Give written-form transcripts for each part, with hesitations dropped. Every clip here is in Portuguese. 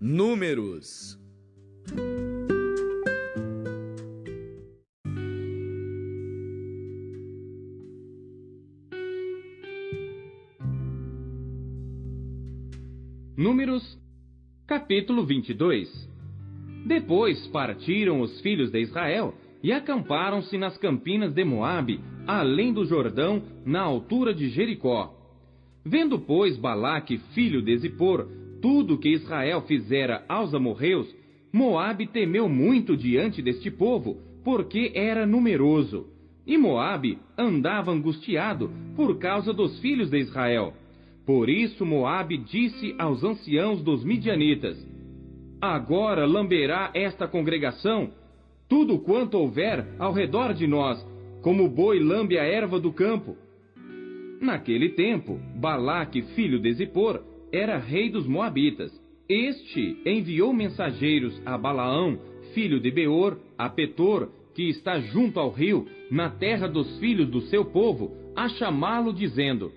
Números. Números, capítulo 22. Depois partiram os filhos de Israel e acamparam-se nas campinas de Moabe, além do Jordão, na altura de Jericó. Vendo, pois, Balaque, filho de Zippor, tudo que Israel fizera aos amorreus, Moabe temeu muito diante deste povo, porque era numeroso. E Moabe andava angustiado por causa dos filhos de Israel. Por isso Moabe disse aos anciãos dos midianitas: Agora lamberá esta congregação tudo quanto houver ao redor de nós, como o boi lambe a erva do campo. Naquele tempo, Balaque, filho de Zippor, era rei dos Moabitas. Este enviou mensageiros a Balaão, filho de Beor, a Petor, que está junto ao rio, na terra dos filhos do seu povo, a chamá-lo, dizendo: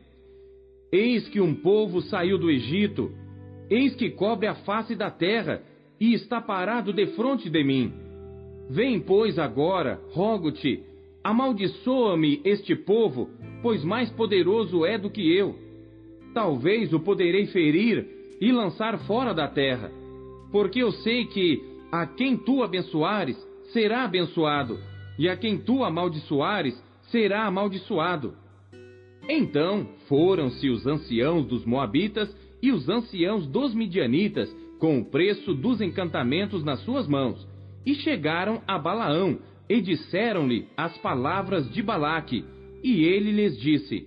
Eis que um povo saiu do Egito, eis que cobre a face da terra, e está parado defronte de mim. Vem, pois, agora, rogo-te, amaldiçoa-me este povo, pois mais poderoso é do que eu. Talvez o poderei ferir e lançar fora da terra, porque eu sei que a quem tu abençoares será abençoado, e a quem tu amaldiçoares será amaldiçoado. Então foram-se os anciãos dos Moabitas e os anciãos dos Midianitas, com o preço dos encantamentos nas suas mãos, e chegaram a Balaão, e disseram-lhe as palavras de Balaque, e ele lhes disse: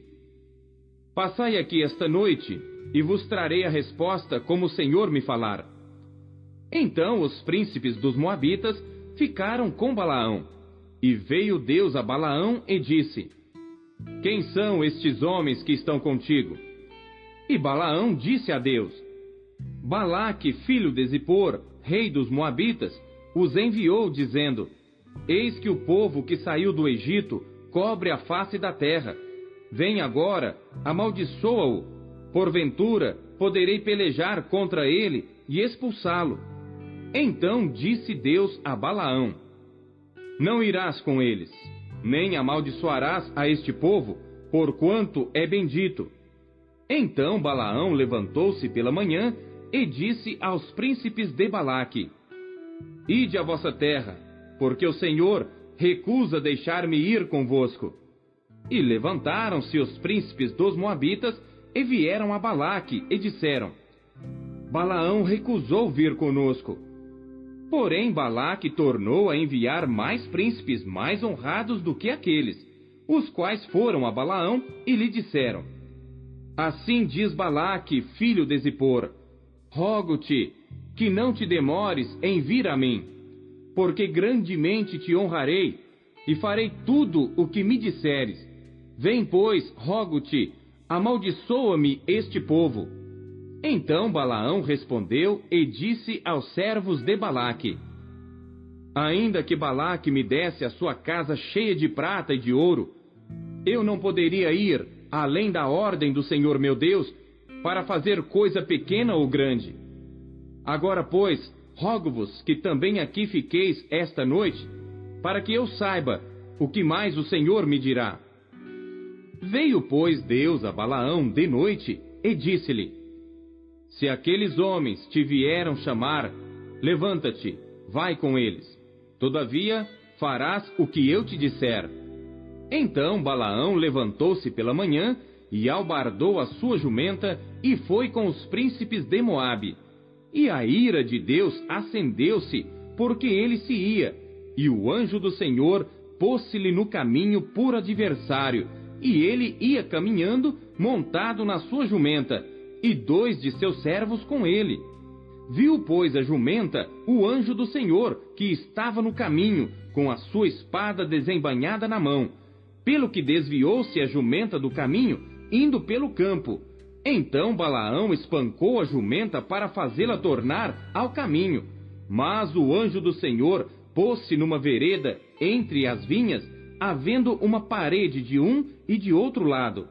Passai aqui esta noite, e vos trarei a resposta como o Senhor me falar. Então os príncipes dos Moabitas ficaram com Balaão, e veio Deus a Balaão e disse: Quem são estes homens que estão contigo? E Balaão disse a Deus: Balaque, filho de Zippor, rei dos Moabitas, os enviou, dizendo: Eis que o povo que saiu do Egito cobre a face da terra. Vem agora, amaldiçoa-o. Porventura, poderei pelejar contra ele e expulsá-lo. Então disse Deus a Balaão: Não irás com eles, nem amaldiçoarás a este povo, porquanto é bendito. Então Balaão levantou-se pela manhã e disse aos príncipes de Balaque: Ide à vossa terra, porque o Senhor recusa deixar-me ir convosco. E levantaram-se os príncipes dos Moabitas e vieram a Balaque e disseram: Balaão recusou vir conosco. Porém Balaque tornou a enviar mais príncipes mais honrados do que aqueles, os quais foram a Balaão e lhe disseram: Assim diz Balaque, filho de Zippor: Rogo-te que não te demores em vir a mim, porque grandemente te honrarei e farei tudo o que me disseres. Vem, pois, rogo-te, amaldiçoa-me este povo. Então Balaão respondeu e disse aos servos de Balaque: Ainda que Balaque me desse a sua casa cheia de prata e de ouro, eu não poderia ir além da ordem do Senhor meu Deus para fazer coisa pequena ou grande. Agora, pois, rogo-vos que também aqui fiqueis esta noite, para que eu saiba o que mais o Senhor me dirá. Veio, pois, Deus a Balaão de noite e disse-lhe: Se aqueles homens te vieram chamar, levanta-te, vai com eles. Todavia, farás o que eu te disser. Então Balaão levantou-se pela manhã e albardou a sua jumenta e foi com os príncipes de Moabe. E a ira de Deus acendeu-se, porque ele se ia, e o anjo do Senhor pôs-se-lhe no caminho por adversário, e ele ia caminhando, montado na sua jumenta, e 2 de seus servos com ele. Viu, pois, a jumenta o anjo do Senhor, que estava no caminho, com a sua espada desembainhada na mão, pelo que desviou-se a jumenta do caminho, indo pelo campo. Então Balaão espancou a jumenta para fazê-la tornar ao caminho. Mas o anjo do Senhor pôs-se numa vereda entre as vinhas, havendo uma parede de um e de outro lado.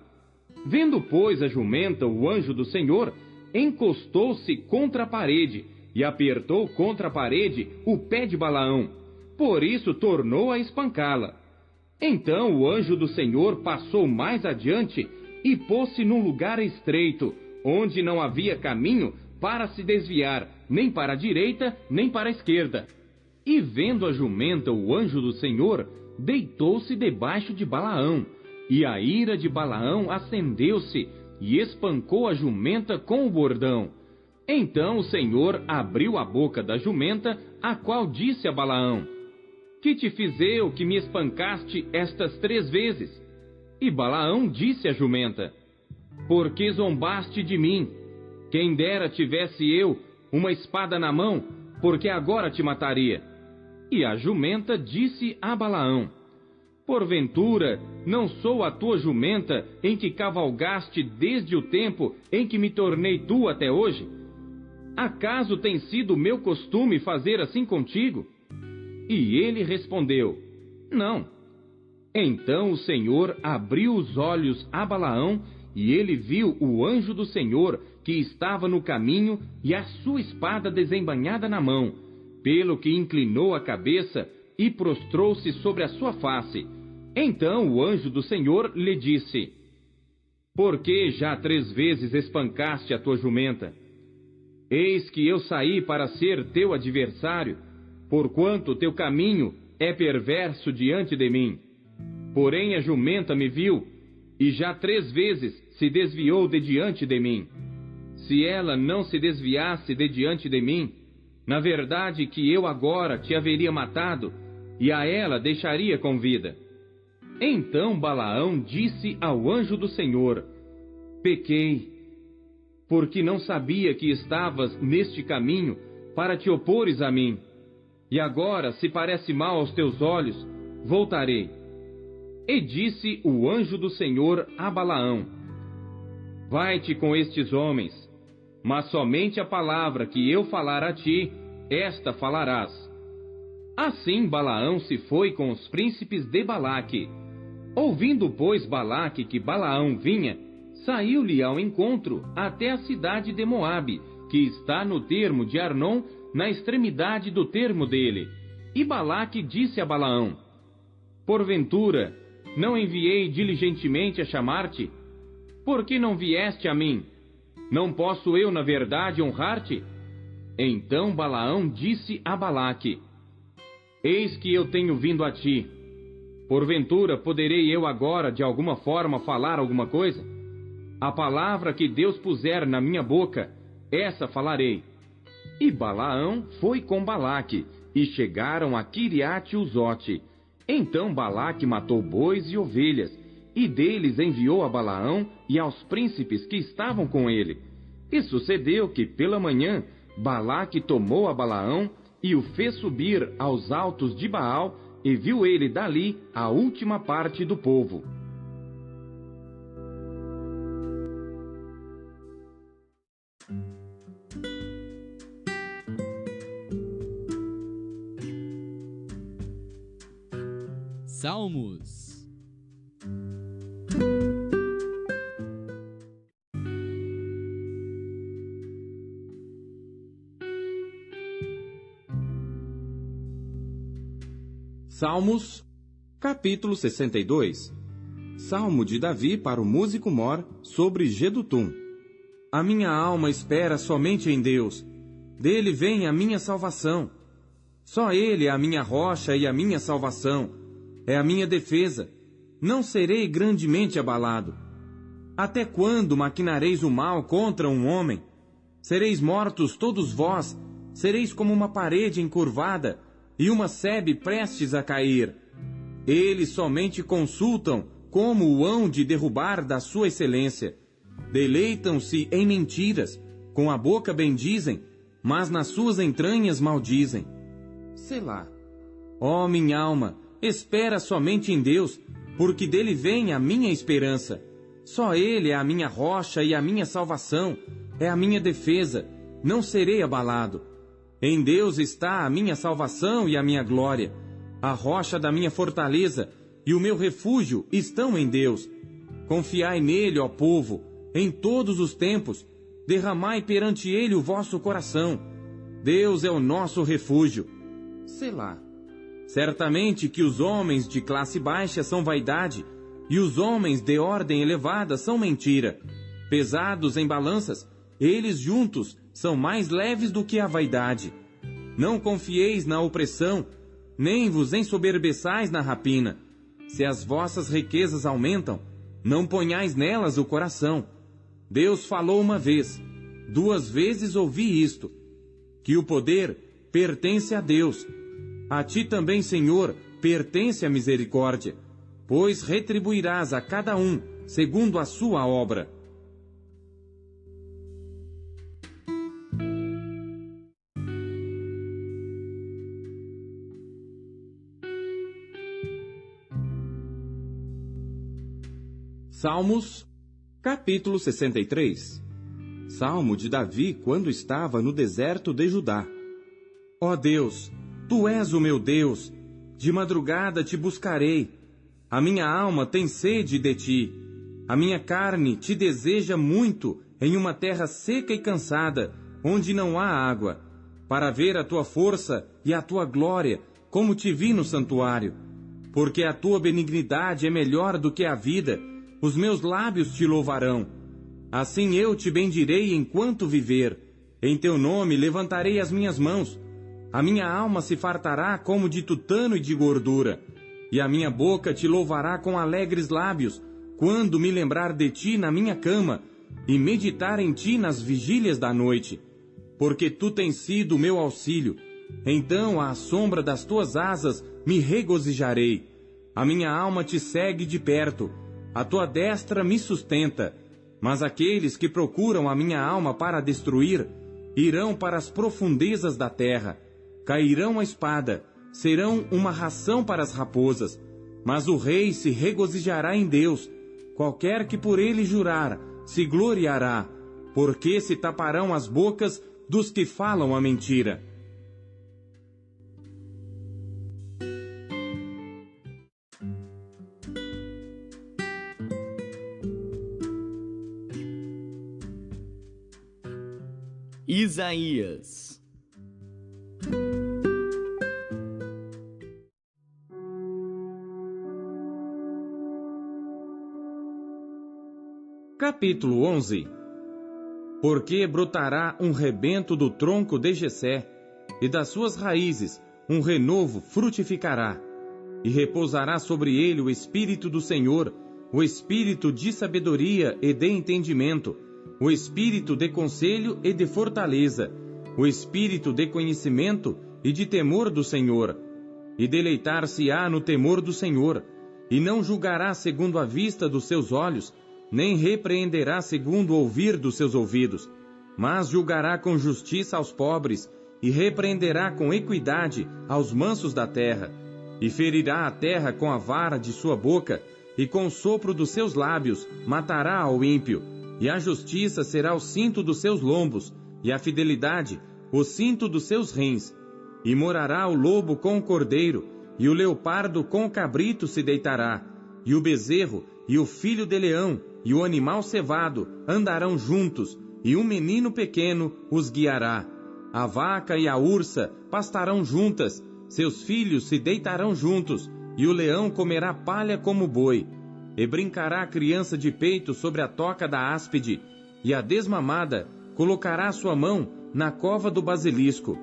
Vendo, pois, a jumenta o anjo do Senhor, encostou-se contra a parede, e apertou contra a parede o pé de Balaão. Por isso tornou a espancá-la. Então o anjo do Senhor passou mais adiante e pôs-se num lugar estreito, onde não havia caminho para se desviar, nem para a direita, nem para a esquerda. E vendo a jumenta o anjo do Senhor, deitou-se debaixo de Balaão. E a ira de Balaão acendeu-se, e espancou a jumenta com o bordão. Então o Senhor abriu a boca da jumenta, a qual disse a Balaão: Que te fiz eu que me espancaste estas 3 vezes? E Balaão disse à jumenta: Porque zombaste de mim? Quem dera tivesse eu uma espada na mão, porque agora te mataria. E a jumenta disse a Balaão: Porventura, não sou a tua jumenta em que cavalgaste desde o tempo em que me tornei tu até hoje? Acaso tem sido meu costume fazer assim contigo? E ele respondeu: Não. Então o Senhor abriu os olhos a Balaão, e ele viu o anjo do Senhor que estava no caminho e a sua espada desembainhada na mão, pelo que inclinou a cabeça e prostrou-se sobre a sua face. Então o anjo do Senhor lhe disse: Por que já 3 vezes espancaste a tua jumenta? Eis que eu saí para ser teu adversário, porquanto teu caminho é perverso diante de mim. Porém a jumenta me viu, e já 3 vezes se desviou de diante de mim. Se ela não se desviasse de diante de mim, na verdade que eu agora te haveria matado, e a ela deixaria com vida. Então Balaão disse ao anjo do Senhor: Pequei, porque não sabia que estavas neste caminho para te opores a mim. E agora, se parece mal aos teus olhos, voltarei. E disse o anjo do Senhor a Balaão: Vai-te com estes homens, mas somente a palavra que eu falar a ti, esta falarás. Assim Balaão se foi com os príncipes de Balaque. Ouvindo, pois, Balaque que Balaão vinha, saiu-lhe ao encontro até a cidade de Moabe, que está no termo de Arnon, na extremidade do termo dele. E Balaque disse a Balaão: Porventura, não enviei diligentemente a chamar-te? Por que não vieste a mim? Não posso eu, na verdade, honrar-te? Então Balaão disse a Balaque: Eis que eu tenho vindo a ti. Porventura, poderei eu agora, de alguma forma, falar alguma coisa? A palavra que Deus puser na minha boca, essa falarei. E Balaão foi com Balaque, e chegaram a Quiriate-Uzote. Então Balaque matou bois e ovelhas, e deles enviou a Balaão e aos príncipes que estavam com ele. E sucedeu que, pela manhã, Balaque tomou a Balaão e o fez subir aos altos de Baal, e viu ele dali a última parte do povo. Salmos. Salmos, capítulo 62. Salmo de Davi para o músico mor sobre Jedutum. A minha alma espera somente em Deus. Dele vem a minha salvação. Só Ele é a minha rocha e a minha salvação. É a minha defesa. Não serei grandemente abalado. Até quando maquinareis o mal contra um homem? Sereis mortos todos vós. Sereis como uma parede encurvada e uma sebe prestes a cair. Eles somente consultam como o hão de derrubar da sua excelência. Deleitam-se em mentiras, com a boca bendizem, mas nas suas entranhas maldizem. Selá. Ó minha alma, espera somente em Deus, porque dele vem a minha esperança. Só Ele é a minha rocha e a minha salvação, é a minha defesa, não serei abalado. Em Deus está a minha salvação e a minha glória. A rocha da minha fortaleza e o meu refúgio estão em Deus. Confiai nele, ó povo, em todos os tempos. Derramai perante ele o vosso coração. Deus é o nosso refúgio. Selá. Certamente que os homens de classe baixa são vaidade, e os homens de ordem elevada são mentira. Pesados em balanças, eles juntos são mais leves do que a vaidade. Não confieis na opressão, nem vos ensoberbeçais na rapina. Se as vossas riquezas aumentam, não ponhais nelas o coração. Deus falou uma vez, 2 vezes ouvi isto, que o poder pertence a Deus. A ti também, Senhor, pertence a misericórdia, pois retribuirás a cada um segundo a sua obra. Salmos, capítulo 63. Salmo de Davi quando estava no deserto de Judá. Ó Deus, Tu és o meu Deus, de madrugada te buscarei. A minha alma tem sede de ti. A minha carne te deseja muito em uma terra seca e cansada, onde não há água, para ver a tua força e a tua glória, como te vi no santuário. Porque a tua benignidade é melhor do que a vida, os meus lábios te louvarão. Assim eu te bendirei enquanto viver. Em teu nome levantarei as minhas mãos. A minha alma se fartará como de tutano e de gordura, e a minha boca te louvará com alegres lábios, quando me lembrar de ti na minha cama, e meditar em ti nas vigílias da noite. Porque tu tens sido o meu auxílio, então à sombra das tuas asas me regozijarei. A minha alma te segue de perto, a tua destra me sustenta. Mas aqueles que procuram a minha alma para destruir, irão para as profundezas da terra. Cairão a espada, serão uma ração para as raposas. Mas o rei se regozijará em Deus. Qualquer que por ele jurar, se gloriará, porque se taparão as bocas dos que falam a mentira. Isaías. Capítulo 11. Porque brotará um rebento do tronco de Jessé, e das suas raízes um renovo frutificará, e repousará sobre ele o Espírito do Senhor, o Espírito de sabedoria e de entendimento, o Espírito de conselho e de fortaleza, o Espírito de conhecimento e de temor do Senhor. E deleitar-se-á no temor do Senhor, e não julgará segundo a vista dos seus olhos, nem repreenderá segundo o ouvir dos seus ouvidos, mas julgará com justiça aos pobres, e repreenderá com equidade aos mansos da terra, e ferirá a terra com a vara de sua boca, e com o sopro dos seus lábios matará ao ímpio, e a justiça será o cinto dos seus lombos, e a fidelidade o cinto dos seus rins. E morará o lobo com o cordeiro, e o leopardo com o cabrito se deitará, e o bezerro e o filho de leão e o animal cevado andarão juntos, e um menino pequeno os guiará. A vaca e a ursa pastarão juntas, seus filhos se deitarão juntos, e o leão comerá palha como boi. E brincará a criança de peito sobre a toca da áspide, e a desmamada colocará sua mão na cova do basilisco.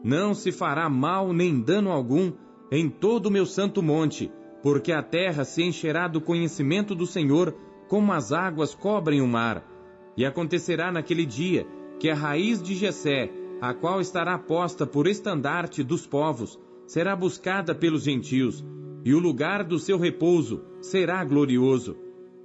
Não se fará mal nem dano algum em todo o meu santo monte, porque a terra se encherá do conhecimento do Senhor, como as águas cobrem o mar. E acontecerá naquele dia que a raiz de Jessé, a qual estará posta por estandarte dos povos, será buscada pelos gentios, e o lugar do seu repouso será glorioso.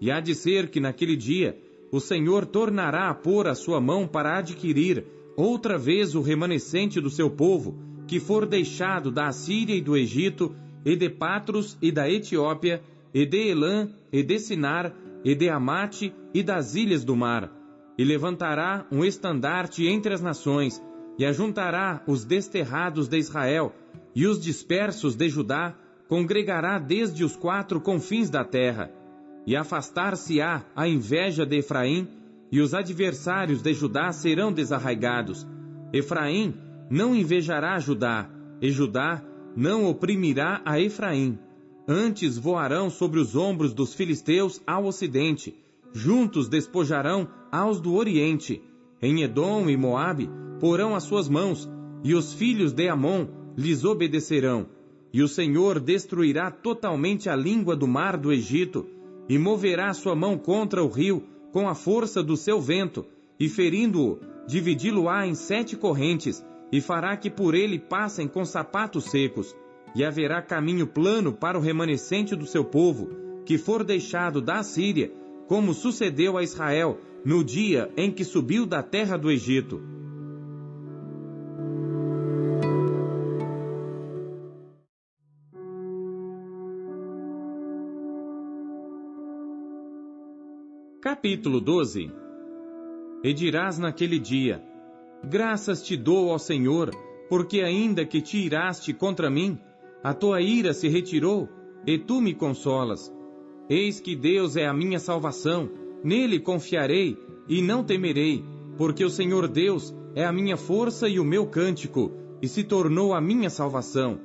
E há de ser que naquele dia o Senhor tornará a pôr a sua mão para adquirir outra vez o remanescente do seu povo, que for deixado da Assíria e do Egito, e de Patros e da Etiópia, e de Elã, e de Sinar, e de Amate, e das ilhas do mar. E levantará um estandarte entre as nações, e ajuntará os desterrados de Israel, e os dispersos de Judá, congregará desde os 4 confins da terra. E afastar-se-á a inveja de Efraim, e os adversários de Judá serão desarraigados. Efraim não invejará Judá, e Judá não oprimirá a Efraim. Antes voarão sobre os ombros dos filisteus ao ocidente, juntos despojarão aos do oriente. Em Edom e Moabe porão as suas mãos, e os filhos de Amon lhes obedecerão. E o Senhor destruirá totalmente a língua do mar do Egito, e moverá sua mão contra o rio com a força do seu vento, e ferindo-o, dividi-lo-á em 7 correntes, e fará que por ele passem com sapatos secos. E haverá caminho plano para o remanescente do seu povo, que for deixado da Assíria, como sucedeu a Israel no dia em que subiu da terra do Egito. Capítulo 12. E dirás naquele dia: graças te dou ao Senhor, porque ainda que te iraste contra mim, a tua ira se retirou, e tu me consolas. Eis que Deus é a minha salvação, nele confiarei, e não temerei, porque o Senhor Deus é a minha força e o meu cântico, e se tornou a minha salvação.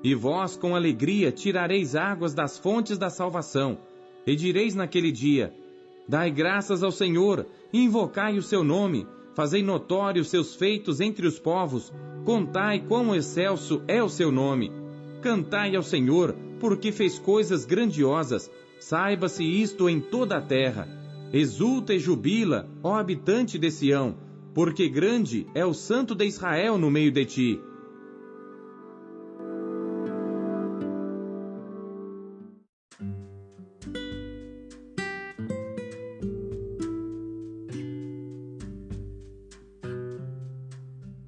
E vós com alegria tirareis águas das fontes da salvação, e direis naquele dia: dai graças ao Senhor, invocai o seu nome, fazei notórios seus feitos entre os povos, contai quão excelso é o seu nome. Cantai ao Senhor, porque fez coisas grandiosas, saiba-se isto em toda a terra. Exulta e jubila, ó habitante de Sião, porque grande é o Santo de Israel no meio de ti.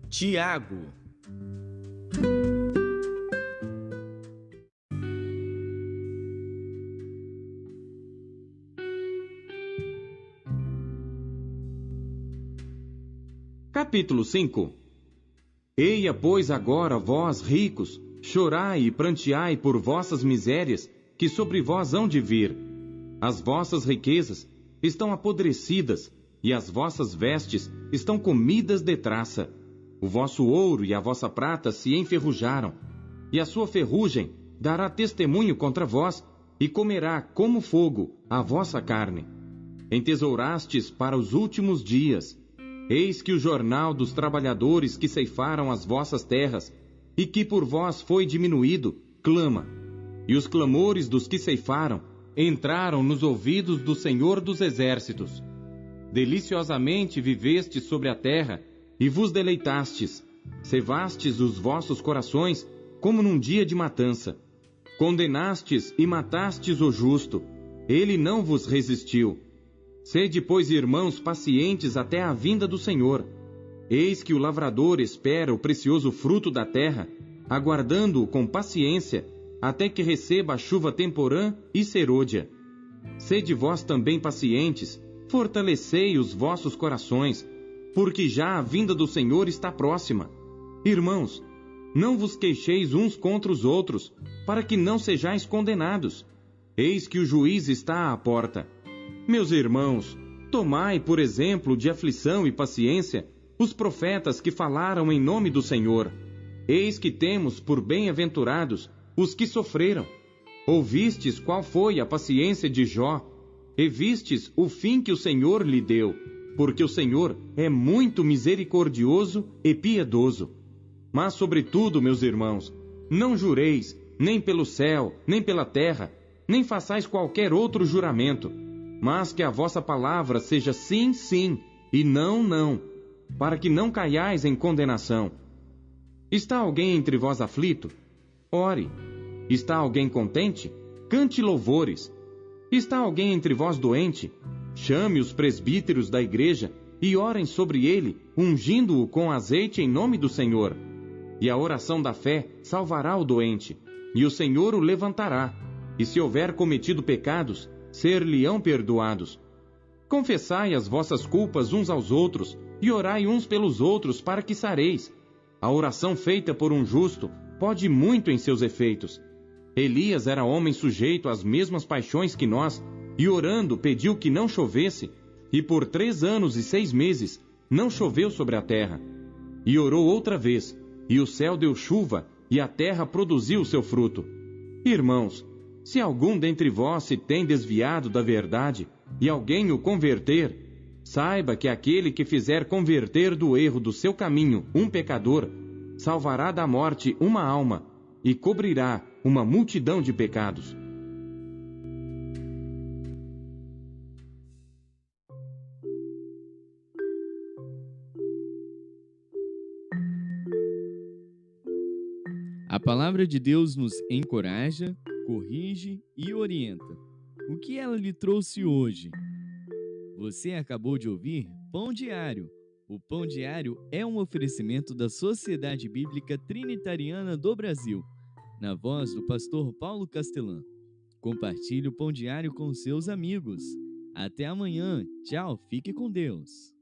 Tiago. Capítulo 5. Eia, pois, agora, vós, ricos, chorai e pranteai por vossas misérias, que sobre vós hão de vir. As vossas riquezas estão apodrecidas, e as vossas vestes estão comidas de traça. O vosso ouro e a vossa prata se enferrujaram, e a sua ferrugem dará testemunho contra vós, e comerá como fogo a vossa carne. Entesourastes para os últimos dias. Eis que o jornal dos trabalhadores que ceifaram as vossas terras, e que por vós foi diminuído, clama. E os clamores dos que ceifaram entraram nos ouvidos do Senhor dos Exércitos. Deliciosamente vivestes sobre a terra, e vos deleitastes. Cevastes os vossos corações, como num dia de matança. Condenastes e matastes o justo. Ele não vos resistiu. Sede, pois, irmãos, pacientes até a vinda do Senhor. Eis que o lavrador espera o precioso fruto da terra, aguardando-o com paciência, até que receba a chuva temporã e serôdia. Sede vós também pacientes, fortalecei os vossos corações, porque já a vinda do Senhor está próxima. Irmãos, não vos queixeis uns contra os outros, para que não sejais condenados. Eis que o juiz está à porta. Meus irmãos, tomai por exemplo de aflição e paciência os profetas que falaram em nome do Senhor. Eis que temos por bem-aventurados os que sofreram. Ouvistes qual foi a paciência de Jó, e vistes o fim que o Senhor lhe deu, porque o Senhor é muito misericordioso e piedoso. Mas, sobretudo, meus irmãos, não jureis, nem pelo céu, nem pela terra, nem façais qualquer outro juramento, mas que a vossa palavra seja sim, sim, e não, não, para que não caiais em condenação. Está alguém entre vós aflito? Ore. Está alguém contente? Cante louvores. Está alguém entre vós doente? Chame os presbíteros da igreja e orem sobre ele, ungindo-o com azeite em nome do Senhor. E a oração da fé salvará o doente, e o Senhor o levantará. E se houver cometido pecados, ser-lhe-ão perdoados. Confessai as vossas culpas uns aos outros, e orai uns pelos outros para que sareis. A oração feita por um justo pode muito em seus efeitos. Elias era homem sujeito às mesmas paixões que nós, e orando pediu que não chovesse, e por 3 anos e 6 meses não choveu sobre a terra. E orou outra vez, e o céu deu chuva, e a terra produziu o seu fruto. Irmãos, se algum dentre vós se tem desviado da verdade, e alguém o converter, saiba que aquele que fizer converter do erro do seu caminho um pecador, salvará da morte uma alma, e cobrirá uma multidão de pecados. A palavra de Deus nos encoraja, corrige e orienta. O que ela lhe trouxe hoje? Você acabou de ouvir Pão Diário. O Pão Diário é um oferecimento da Sociedade Bíblica Trinitariana do Brasil, na voz do pastor Paulo Castelã. Compartilhe o Pão Diário com seus amigos. Até amanhã. Tchau, fique com Deus.